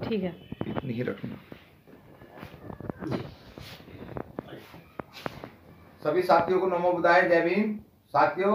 ठीक है, इतनी ही रखना। सभी साथियों को नमो बुधाय, जय भीम। साथियों,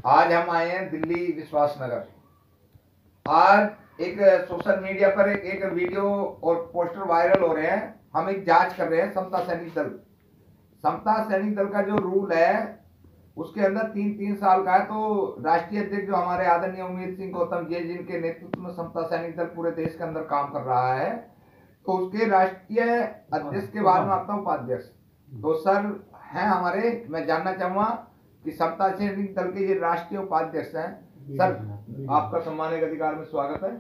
आज हम आए हैं दिल्ली विश्वास नगर। आज एक सोशल मीडिया पर एक वीडियो और पोस्टर वायरल हो रहे हैं। हम एक जांच कर रहे हैं समता सैनिक दल। समता सैनिक दल का जो रूल है उसके अंदर 3-3 साल का है। तो राष्ट्रीय अध्यक्ष जो हमारे आदरणीय उमेश सिंह गौतम जी, जिनके नेतृत्व में समता सैनिक दल पूरे देश के अंदर काम कर रहा है, तो उसके राष्ट्रीय अध्यक्ष के बाद में आता हूँ उपाध्यक्ष। तो सर हैं हमारे, मैं जानना चाहूंगा कि समता सैनिक दल के ये राष्ट्रीय उपाध्यक्ष हैं। सर, आपका सम्मानित अधिकार में स्वागत है।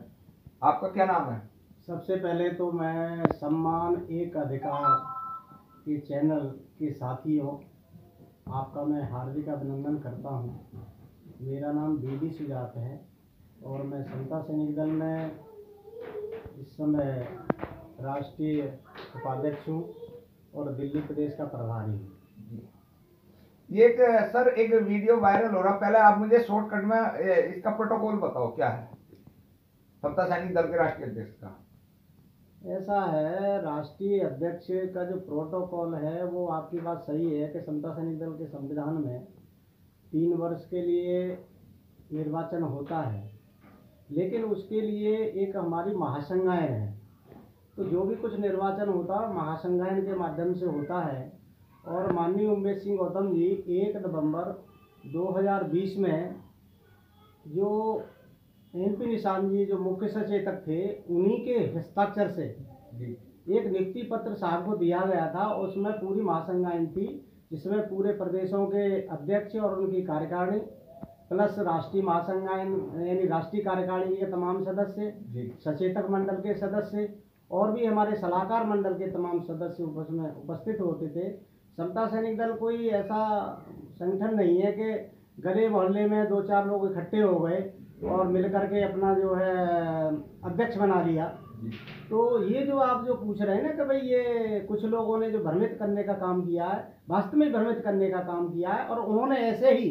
आपका क्या नाम है? सबसे पहले तो मैं सम्मान एक अधिकार के चैनल के साथियों, आपका मैं हार्दिक अभिनंदन करता हूं। मेरा नाम बीडी सुजात है और मैं समता सैनिक दल में इस समय राष्ट्रीय उपाध्यक्ष हूँ और दिल्ली प्रदेश का प्रभारी हूँ। ये सर एक वीडियो वायरल हो रहा, पहले आप मुझे शॉर्टकट में इसका प्रोटोकॉल बताओ, क्या है समता सैनिक दल के राष्ट्रीय अध्यक्ष का? ऐसा है, राष्ट्रीय अध्यक्ष का जो प्रोटोकॉल है वो आपकी बात सही है कि समता सैनिक दल के संविधान में 3 वर्ष के लिए निर्वाचन होता है, लेकिन उसके लिए एक हमारी महासंज्ञाएँ हैं। तो जो भी कुछ निर्वाचन होता है महासंज्ञाएँ के माध्यम से होता है। और माननीय उमेश सिंह गौतम जी 1 नवंबर 2020 में जो एनपी निशान जी जो मुख्य सचेतक थे, उन्हीं के हस्ताक्षर से एक नियुक्ति पत्र साहब को दिया गया था। उसमें पूरी महासंज्ञाएँ थी, जिसमें पूरे प्रदेशों के अध्यक्ष और उनकी कार्यकारिणी प्लस राष्ट्रीय महासंज्ञाएँ यानी राष्ट्रीय कार्यकारिणी के तमाम सदस्य, सचेतक मंडल के सदस्य और भी हमारे सलाहकार मंडल के तमाम सदस्य उसमें उपस्थित होते थे। समता सैनिक दल कोई ऐसा संगठन नहीं है कि गले मोहल्ले में 2-4 लोग इकट्ठे हो गए और मिलकर के अपना जो है अध्यक्ष बना लिया। तो ये जो आप जो पूछ रहे हैं ना कि भाई ये कुछ लोगों ने जो भ्रमित करने का काम किया है, वास्तव में भ्रमित करने का काम किया है। और उन्होंने ऐसे ही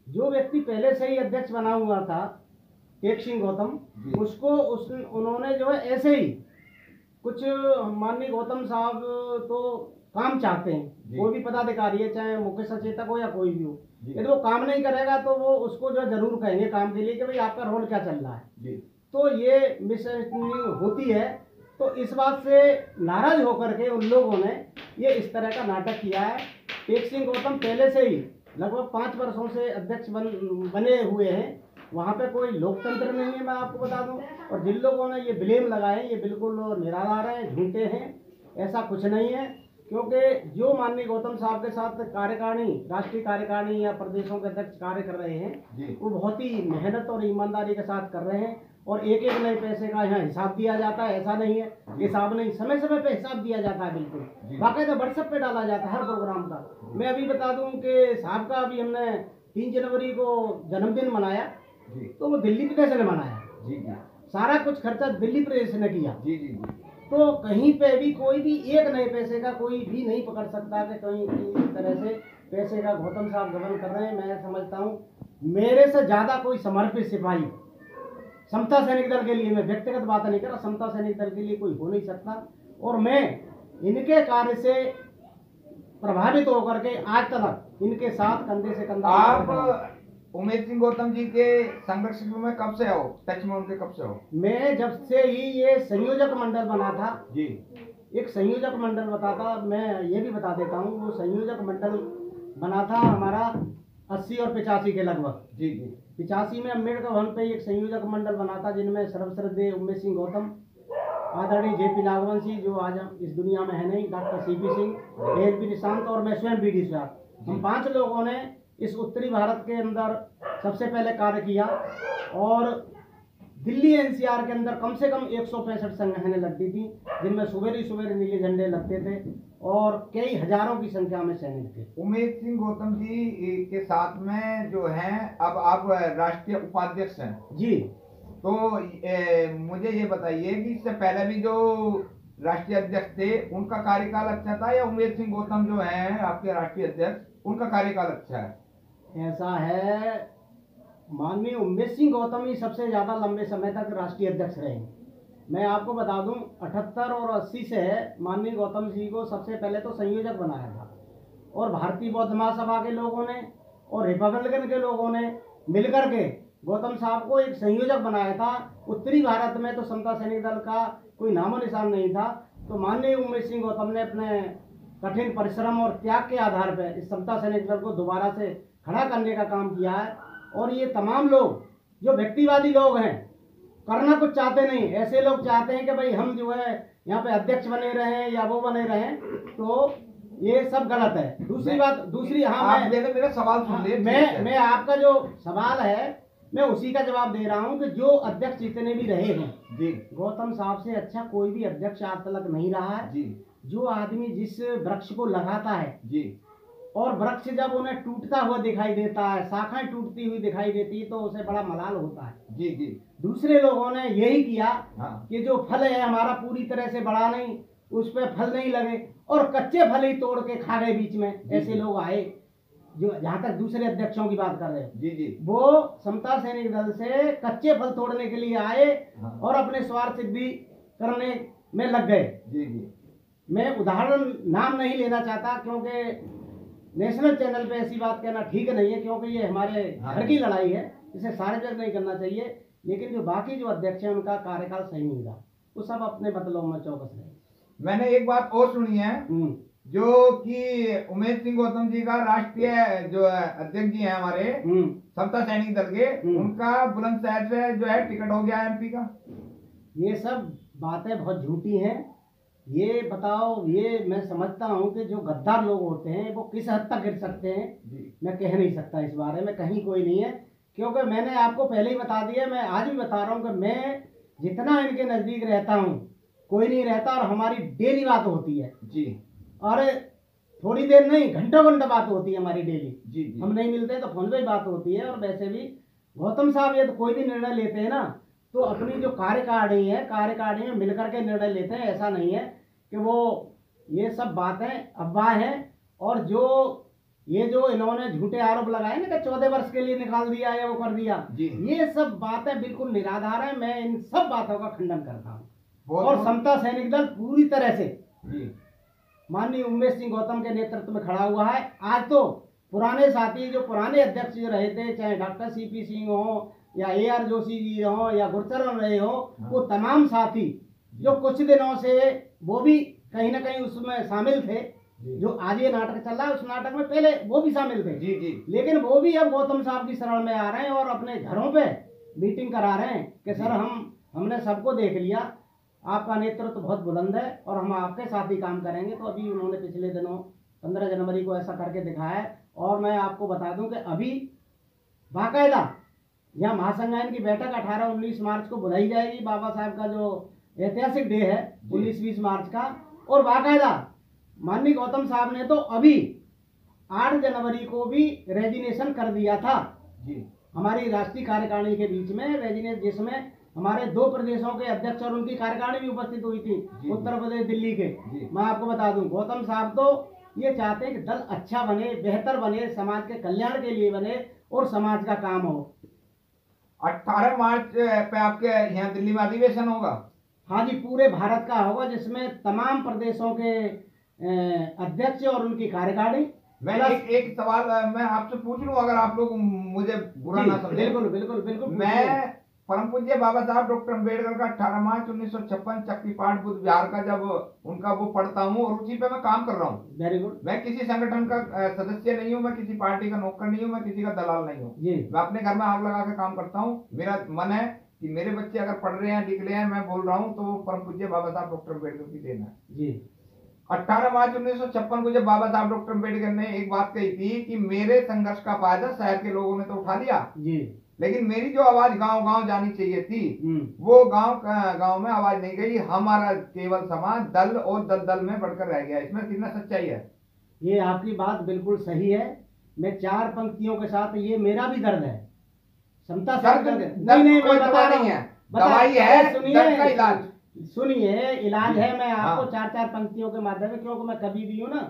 जो व्यक्ति पहले से ही अध्यक्ष बना हुआ था टेक सिंह गौतम, उसको उन्होंने जो है ऐसे ही कुछ माननीय गौतम साहब तो काम चाहते हैं, कोई भी पदाधिकारी है चाहे मुख्य सचेतक हो या कोई भी हो, यदि वो काम नहीं करेगा तो वो उसको जो जरूर कहेंगे काम के लिए कि भाई आपका रोल क्या चल रहा है। तो ये मिसअंडरस्टैंडिंग होती है। तो इस बात से नाराज होकर के उन लोगों ने ये इस तरह का नाटक किया है। टेक सिंह गौतम पहले से ही लगभग 5 वर्षों से अध्यक्ष बने हुए हैं। वहाँ पे कोई लोकतंत्र नहीं है, मैं आपको बता दूं। और जिन लोगों ने ये ब्लेम लगाए ये बिल्कुल निराधार हैं, झूठे हैं, ऐसा कुछ नहीं है। क्योंकि जो माननीय गौतम साहब के साथ कार्यकारिणी, राष्ट्रीय कार्यकारिणी या प्रदेशों के अध्यक्ष कार्य कर रहे हैं, वो बहुत ही मेहनत और ईमानदारी के साथ कर रहे हैं। और एक एक नए पैसे का यहाँ हिसाब दिया जाता है, ऐसा नहीं है हिसाब नहीं, समय समय पे हिसाब दिया जाता है, बिल्कुल बाकायदा व्हाट्सएप पे डाला जाता है हर प्रोग्राम का। मैं अभी बता दूं कि साहब का अभी हमने 3 जनवरी को जन्मदिन मनाया, तो वो दिल्ली प्रदेश ने मनाया, सारा कुछ खर्चा दिल्ली प्रदेश ने किया। तो कहीं पे भी कोई भी एक नए पैसे का कोई भी नहीं पकड़ सकता कि कहीं किसी तरह से पैसे का गौतम साहब गबन कर रहे हैं। मैं समझता हूँ मेरे से ज़्यादा कोई समर्पित सिपाही समता सैनिक दल के लिए, मैं व्यक्तिगत बात नहीं कर रहा, समता सैनिक दल के लिए कोई हो नहीं सकता। और मैं इनके कार्य से प्रभावित होकर के आज तक इनके साथ कंधे से कंधा। आप उमेश सिंह गौतम जी के संघर्ष में कब से हो, टच में उनके कब से हो? मैं जब से ही ये संयोजक मंडल बना था जी, एक संयोजक मंडल बता था, मैं ये भी बता देता हूँ, वो संयोजक मंडल बना था हमारा 80 और 85 के लगभग। जी 85 में अम्बेडकर भवन पे एक संयोजक मंडल बना था, जिनमें सर्वश्रद्धेय उमेश सिंह गौतम, आदरणीय जेपी नागवंशी जो आज हम इस दुनिया में है नहीं, doctor CP Singh, LP Nishant और मैं स्वयं बीडी सुजात, हम 5 लोगों ने इस उत्तरी भारत के अंदर सबसे पहले कार्य किया। और दिल्ली एनसीआर के अंदर कम से कम 165 संगठनें लगती थी, जिनमें सुबेरे नीले झंडे लगते थे और कई हजारों की संख्या में सैनिक थे। उमेश सिंह गौतम जी के साथ में जो हैं, अब आप राष्ट्रीय उपाध्यक्ष हैं जी। तो मुझे ये बताइए कि इससे पहले भी जो राष्ट्रीय अध्यक्ष थे उनका कार्यकाल अच्छा था या उमेश सिंह गौतम जो हैं आपके राष्ट्रीय अध्यक्ष उनका कार्यकाल अच्छा है? ऐसा है, माननीय उमेश सिंह गौतम ही सबसे ज्यादा लंबे समय तक राष्ट्रीय अध्यक्ष रहे, मैं आपको बता दूं 78 और 80 से है माननीय गौतम जी को सबसे पहले तो संयोजक बनाया था, और भारतीय बौद्ध महासभा के लोगों ने और रिपब्लिकन के लोगों ने मिलकर के गौतम साहब को एक संयोजक बनाया था। उत्तरी भारत में तो समता सैनिक दल का कोई नामो निशान नहीं था, तो माननीय उमेश सिंह गौतम ने अपने कठिन परिश्रम और त्याग के आधार पर इस समता सैनिक दल को दोबारा से खड़ा करने का काम किया है। और ये तमाम लोग जो व्यक्तिवादी लोग हैं, करना कुछ चाहते नहीं, ऐसे लोग चाहते हैं कि भाई हम जो है यहाँ पे अध्यक्ष बने रहे या वो बने रहे, तो ये सब गलत है। दूसरी बात, दूसरी, हाँ मेरा सवाल सुन लिए। मैं आपका जो सवाल है मैं उसी का जवाब दे रहा हूँ कि जो अध्यक्ष जितने भी रहे हैं जी, गौतम साहब से अच्छा कोई भी अध्यक्ष आज तक नहीं रहा है जी। जो आदमी जिस वृक्ष को लगाता है जी, और वृक्ष जब उन्हें टूटता हुआ दिखाई देता है, शाखाएं टूटती हुई दिखाई देती है, तो उसे बड़ा मलाल होता है। जी, जी। दूसरे लोगों ने यही किया हाँ। कि जो फल है हमारा पूरी तरह से बड़ा नहीं, उस पर फल नहीं लगे, और कच्चे फल ही तोड़ के खा गए बीच में। ऐसे लोग आए जो, जहाँ तक दूसरे अध्यक्षों की बात कर रहे हैं, जी, जी। वो समता सैनिक दल से कच्चे फल तोड़ने के लिए आए। हाँ। और अपने स्वार्थ सिद्धि करने में लग गए। जी, जी। मैं उदाहरण नाम नहीं लेना चाहता क्योंकि नेशनल चैनल पे ऐसी बात कहना ठीक नहीं है, क्योंकि ये हमारे घर की लड़ाई है, इसे सार्वजनिक नहीं करना चाहिए। लेकिन जो बाकी जो अध्यक्ष हैं उनका कार्यकाल सही नहीं रहा, वो सब अपने बदलों में चौकस रहे। मैंने एक बात और सुनी है जो कि उमेश सिंह गौतम जी का राष्ट्रीय जो अध्यक्ष जी हैं हमारे समता सैनिक दल के, उनका बुलंदशहर से जो है टिकट हो गया एमपी का। ये सब बातें बहुत झूठी हैं। ये बताओ, ये मैं समझता हूँ कि जो गद्दार लोग होते हैं वो किस हद तक गिर सकते हैं मैं कह नहीं सकता, इस बारे में कहीं कोई नहीं है, क्योंकि मैंने आपको पहले ही बता दिया, मैं आज भी बता रहा हूँ कि मैं जितना इनके नज़दीक रहता हूँ कोई नहीं रहता, और हमारी डेली बात होती है जी। और थोड़ी देर नहीं, घंटों घंटा बात होती है हमारी डेली जी। हम नहीं मिलते तो फोन पे बात होती है। और वैसे भी गौतम साहब ये तो कोई भी निर्णय लेते हैं ना, तो अपनी जो कार्यकारिणी है, कार्यकारिणी में मिलकर के निर्णय लेते हैं। ऐसा नहीं है कि वो ये सब बातें अफवाह हैं। और जो ये जो इन्होंने झूठे आरोप लगाए ना कि 14 वर्ष के लिए निकाल दिया या वो कर दिया, ये सब बातें बिल्कुल निराधार है। मैं इन सब बातों का खंडन करता हूँ। और समता सैनिक दल पूरी तरह से माननीय उमेश सिंह गौतम के नेतृत्व में खड़ा हुआ है। आज तो पुराने साथी, जो पुराने अध्यक्ष जो रहे थे, चाहे डॉक्टर सीपी सिंह हो या AR जोशी जी हो या गुरचरण रहे हो, वो तमाम साथी जो कुछ दिनों से वो भी कहीं ना कहीं उसमें शामिल थे। जो आज ये नाटक चल रहा है उस नाटक में पहले वो भी शामिल थे जी। लेकिन वो भी अब गौतम साहब की शरण में आ रहे हैं और अपने घरों पे मीटिंग करा रहे हैं कि सर हमने सबको देख लिया, आपका नेतृत्व बहुत बुलंद है और हम आपके साथ ही काम करेंगे। तो अभी उन्होंने पिछले दिनों 15 जनवरी को ऐसा करके दिखाया है। और मैं आपको बता दूं कि अभी बाकायदा यहाँ महासंगायन की बैठक 18-19 मार्च को बुलाई जाएगी, बाबा साहब का जो ऐतिहासिक डे है 19-20 मार्च का। और बाकायदा माननीय गौतम साहब ने तो अभी 8 जनवरी को भी रेजिग्नेशन कर दिया था जी। हमारी राष्ट्रीय कार्यकारिणी के बीच में रेजिग्नेशन, जिसमें हमारे 2 प्रदेशों के अध्यक्ष और उनकी कार्यकारिणी भी उपस्थित हुई थी, उत्तर प्रदेश दिल्ली के। मैं आपको बता दूं गौतम साहब तो ये चाहते हैं कि दल अच्छा बने, बेहतर बने, समाज के कल्याण के लिए बने और समाज का काम हो। 18 मार्च पे आपके यहाँ दिल्ली में अधिवेशन होगा? हाँ जी, पूरे भारत का होगा, जिसमें तमाम प्रदेशों के अध्यक्ष और उनकी कार्यकारिणी। मैं एक सवाल मैं आपसे पूछ लूं, अगर आप लोग मुझे बुरा ना समझे। बिल्कुल बिल्कुल बिल्कुल। मैं परम पूज्य बाबा साहब डॉक्टर अम्बेडकर का 18 मार्च 1956 चक्रीपाठ बुद्ध विहार का जब उनका वो पढ़ता हूँ और उसी पे मैं काम कर रहा हूँ। Very good. मैं किसी संगठन का सदस्य नहीं हूँ, मैं किसी पार्टी का नौकर नहीं हूँ, मैं किसी का दलाल नहीं हूँ। मैं अपने घर में आग लगा के काम करता हूँ। मेरा मन है कि मेरे बच्चे अगर पढ़ रहे हैं, लिख रहे हैं, मैं बोल रहा हूँ, तो परम पूज्य बाबा साहब डॉक्टर अम्बेडकर की देन है जी। 18 मार्च 1956 को जब बाबा साहब डॉक्टर अम्बेडकर ने एक बात कही थी कि मेरे संघर्ष का फायदा शहर के लोगों ने तो उठा लिया जी, लेकिन मेरी जो आवाज गांव गांव जानी चाहिए थी वो गांव में आवाज नहीं गई। हमारा केवल समाज दल और दल में बढ़कर रह गया। इसमें कितना सच्चाई है? ये आपकी बात बिल्कुल सही है। मैं 4 पंक्तियों के साथ, ये मेरा भी दर्द है, समता नहीं कोई दवा नहीं है, दवाई है, दर्द का इलाज। सुनिए, इलाज है। मैं आपको 4-4 पंक्तियों के माध्यम से, क्योंकि मैं कभी भी हूँ ना,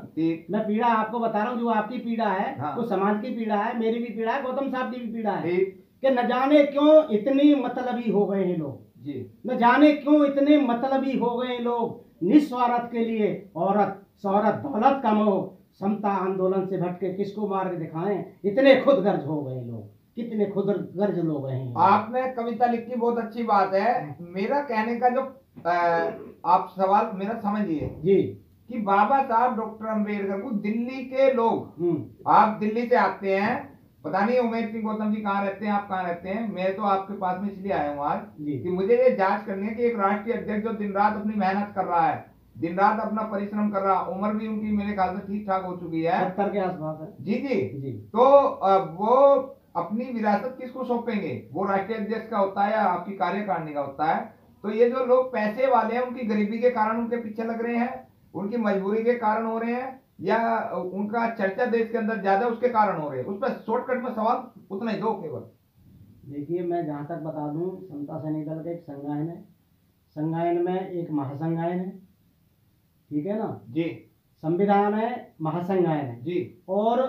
मैं पीड़ा आपको बता रहा हूँ। जो आपकी पीड़ा है वो समाज की पीड़ा है, मेरी भी पीड़ा है, गौतम साहब की भी पीड़ा है कि न जाने क्यों इतनी मतलबी हो गए हैं लोग जी। न जाने क्यों इतने मतलबी हो गए लोग। निस्वार्थ के लिए औरत शौहरत दौलत का मोह, समता आंदोलन से भटके किसको मार्ग दिखाएं, इतने खुदगर्ज हो गए लोग, कितने खुदगर्ज लोग हैं। आपने कविता लिखी, बहुत अच्छी बात है। मेरा कहने का जो आप सवाल मेरा समझिए जी कि बाबा साहब डॉक्टर अम्बेडकर को दिल्ली के लोग, आप दिल्ली से आते हैं, पता नहीं उमेश सिंह गौतम जी कहाँ रहते हैं, आप कहाँ रहते हैं, मैं तो आपके पास में इसलिए आया हूँ आज कि मुझे ये जांच करनी है कि एक राष्ट्रीय अध्यक्ष जो दिन रात अपनी मेहनत कर रहा है, दिन रात अपना परिश्रम कर रहा, उम्र भी उनकी मेरे ख्याल से ठीक ठाक हो चुकी है, 70 के आसपास है। जी जी। तो वो अपनी विरासत किसको सौंपेंगे? वो राष्ट्रीय अध्यक्ष का होता है या आपकी कार्यकारिणी का होता है? तो ये जो लोग पैसे वाले हैं, उनकी गरीबी के कारण उनके पीछे लग रहे हैं, उनकी मजबूरी के कारण हो रहे हैं, या उनका चर्चा देश के अंदर ज्यादा उसके कारण हो रहे हैं? उस पर शॉर्टकट में सवाल उतना ही दो केवल। देखिए, मैं जहाँ तक बता दूं, समता सैनिक दल का एक संगायन है, संगायन में एक महासंगायन है, ठीक है ना जी। संविधान है, महासंगायन है जी। और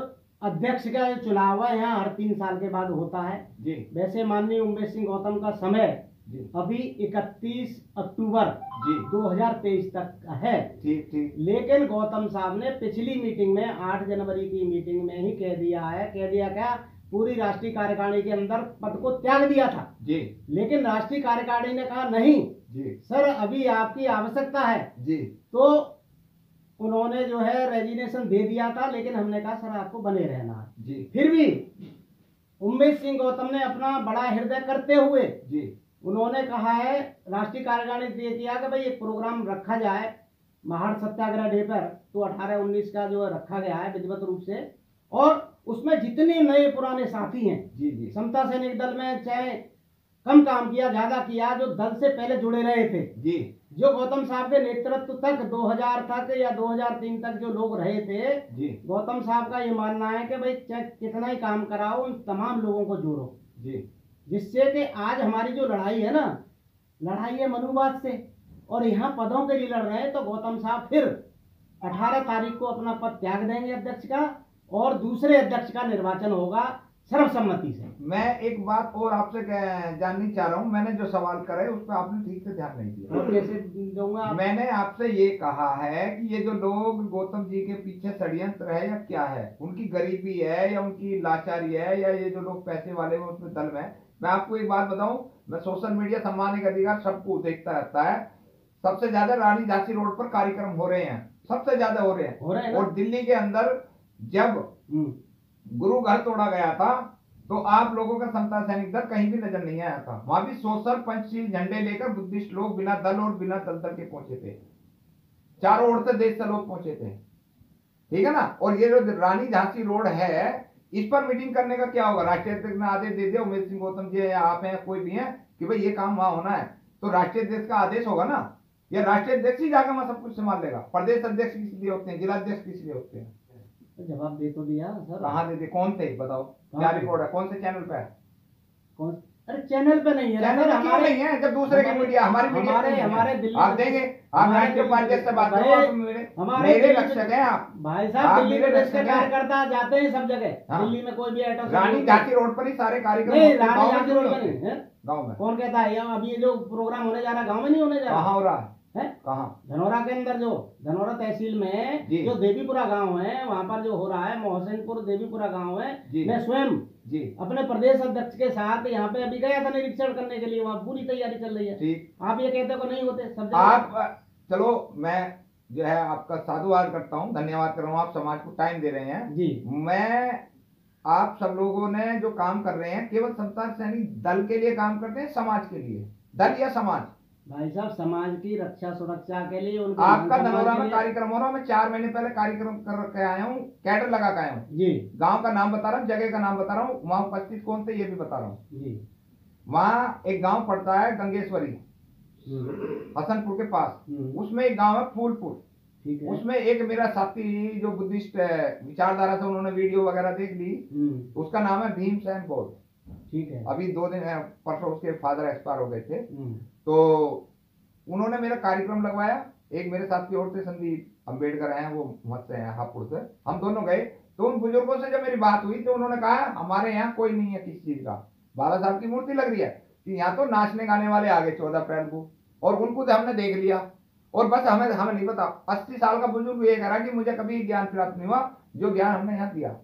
अध्यक्ष का जो चुनाव है यहाँ हर 3 साल के बाद होता है जी। वैसे माननीय उमेश सिंह गौतम का समय जी। अभी 31 अक्टूबर जी 2023 तक है। ठीक ठीक। लेकिन गौतम साहब ने पिछली मीटिंग में 8 जनवरी की मीटिंग में ही कह दिया क्या, पूरी राष्ट्रीय कार्यकारिणी के अंदर पद को त्याग दिया था जी। लेकिन राष्ट्रीय कार्यकारिणी ने कहा नहीं जी सर, अभी आपकी आवश्यकता है जी। तो उन्होंने जो है रेजिग्नेशन दे दिया था, लेकिन हमने कहा सर आपको बने रहना है जी। फिर भी उमेश सिंह गौतम ने अपना बड़ा हृदय करते हुए जी। उन्होंने कहा है, राष्ट्रीय कार्यकारिणी दे दिया कि भाई एक प्रोग्राम रखा जाए महाड़ सत्याग्रह डे पर, तो 18-19 का जो रखा गया है विधिवत रूप से, और उसमें जितने नए पुराने साथी हैं जी जी। समता सैनिक दल में चाहे कम काम किया ज्यादा किया, जो दल से पहले जुड़े रहे थे जी, जो गौतम साहब के नेतृत्व तक 2000 तक या 2003 तक जो लोग रहे थे जी। गौतम साहब का ये मानना है कि भाई चाहे कितना ही काम कराओ उन तमाम लोगों को जोड़ो जी। जिससे कि आज हमारी जो लड़ाई है ना, लड़ाई है मनुवाद से, और यहाँ पदों के लिए लड़ रहे हैं। तो गौतम साहब फिर 18 तारीख को अपना पद त्याग देंगे अध्यक्ष का और दूसरे अध्यक्ष का निर्वाचन होगा सर्वसम्मति से। मैं एक बात और आपसे जाननी चाह रहा हूँ, मैंने जो सवाल करे उस पर आपने ठीक से ध्यान नहीं दिया। कैसे दूंगा? मैंने आपसे ये कहा है कि ये जो लोग गौतम जी के पीछे षड्यंत्र है या क्या है, उनकी गरीबी है या उनकी लाचारी है, या ये जो लोग पैसे वाले हैं उसमें दल में। मैं आपको एक बात बताऊं, मैं सोशल मीडिया सम्मान के अधिकार सबको देखता रहता है, सबसे ज्यादा रानी झांसी रोड पर कार्यक्रम हो रहे हैं, सबसे ज्यादा हो रहे हैं। और दिल्ली के अंदर जब गुरु घर तोड़ा गया था तो आप लोगों का समता सैनिक दल कहीं भी नजर नहीं आया था। वहां भी सोशल पंचशील झंडे लेकर बुद्धिस्ट लोग बिना दल और बिना दल के पहुंचे थे, चारों ओर से देश से लोग पहुंचे थे, ठीक है ना। और ये जो रानी झांसी रोड है, इस पर मीटिंग करने का क्या होगा? राष्ट्रीय अध्यक्ष ने आदेश दे दिया, उमेश सिंह गौतम जी या आप हैं कोई भी है कि भाई ये काम वहां होना है, तो राष्ट्रीय अध्यक्ष का आदेश होगा ना, या राष्ट्रीय अध्यक्ष ही जाकर वहां सब कुछ संभाल लेगा? प्रदेश अध्यक्ष किस लिए होते हैं, जिला अध्यक्ष किस लिए होते हैं? जवाब दे तो दिया सर। कहाँ दे? कौन थे बताओ, क्या रिपोर्ट है, कौन से चैनल पे है? कौन? अरे चैनल पे नहीं है, चैनल पे क्यों नहीं है? जब दूसरे की मीडिया, हमारी मीडिया हमारे दिल्ली आप देंगे, आप राष्ट्रीय पार्टी से बात करो, आप मेरे रक्षक हैं आप भाई साहब। दिल्ली में के कार्यकर्ता जाते हैं सब जगह, दिल्ली में कोई भी आइटम रानी झांसी रोड पर ही सारे कार्यक्रम नहीं, रानी झांसी रोड पर नहीं, गाँव में कौन कहता है? अभी ये जो प्रोग्राम होने जा रहा है गाँव में नहीं होने जा रहा? कहाँ हो रहा है? कहाँ? धनौरा के अंदर, जो धनौरा तहसील में जो देवीपुरा गांव है वहां पर जो हो रहा है, मोहसिनपुर देवीपुरा गांव है। मैं स्वयं जी अपने प्रदेश अध्यक्ष के साथ यहाँ पे अभी गया था निरीक्षण करने के लिए, वहाँ पूरी तैयारी चल रही है। ठीक, आप ये कहते हो नहीं होते सब आप? चलो मैं जो है आपका साधुवाद करता हूँ, धन्यवाद कर रहा हूँ, आप समाज को टाइम दे रहे हैं जी। मैं आप सब लोगों ने जो काम कर रहे हैं केवल समता सैनिक दल के लिए काम करते हैं, समाज के लिए? दल या समाज? भाई साहब, समाज की रक्षा सुरक्षा के लिए आपका धनौरा में कार्यक्रम हो रहा है, मैं 4 महीने पहले कार्यक्रम कर के आया हूँ, कैडर लगा के आया हूँ जी। गांव का नाम बता रहा हूँ, जगह का नाम बता रहा हूँ, वहां उपस्थित कौन थे ये भी बता रहा हूँ जी। वहाँ एक गांव पड़ता है गंगेश्वरी, हसनपुर के पास, उसमें एक गांव है फूलपुर, ठीक है। उसमें एक मेरा साथी जो बुद्धिस्ट विचारधारा से, उन्होंने वीडियो वगैरह देख ली, उसका नाम है भीमसेन गौड़, ठीक है। अभी 2 दिन परसों उसके फादर एक्सपायर हो गए थे, तो उन्होंने मेरा कार्यक्रम लगवाया। एक मेरे साथी और थे, संदीप अम्बेडकर हैं, वो मत से हैं हापुड़ से, हम दोनों गए। तो उन बुजुर्गों से जब मेरी बात हुई तो उन्होंने कहा हमारे यहाँ कोई नहीं है किसी चीज का, बाबा साहब की मूर्ति लग रही है, कि यहाँ तो नाचने गाने वाले आ गए 14 अप्रैल को, और उनको तो हमने देख लिया, और बस हमें नहीं पता। 80 साल का बुजुर्ग ये कह रहा कि मुझे कभी ज्ञान प्राप्त नहीं हुआ जो ज्ञान हमने यहाँ दिया।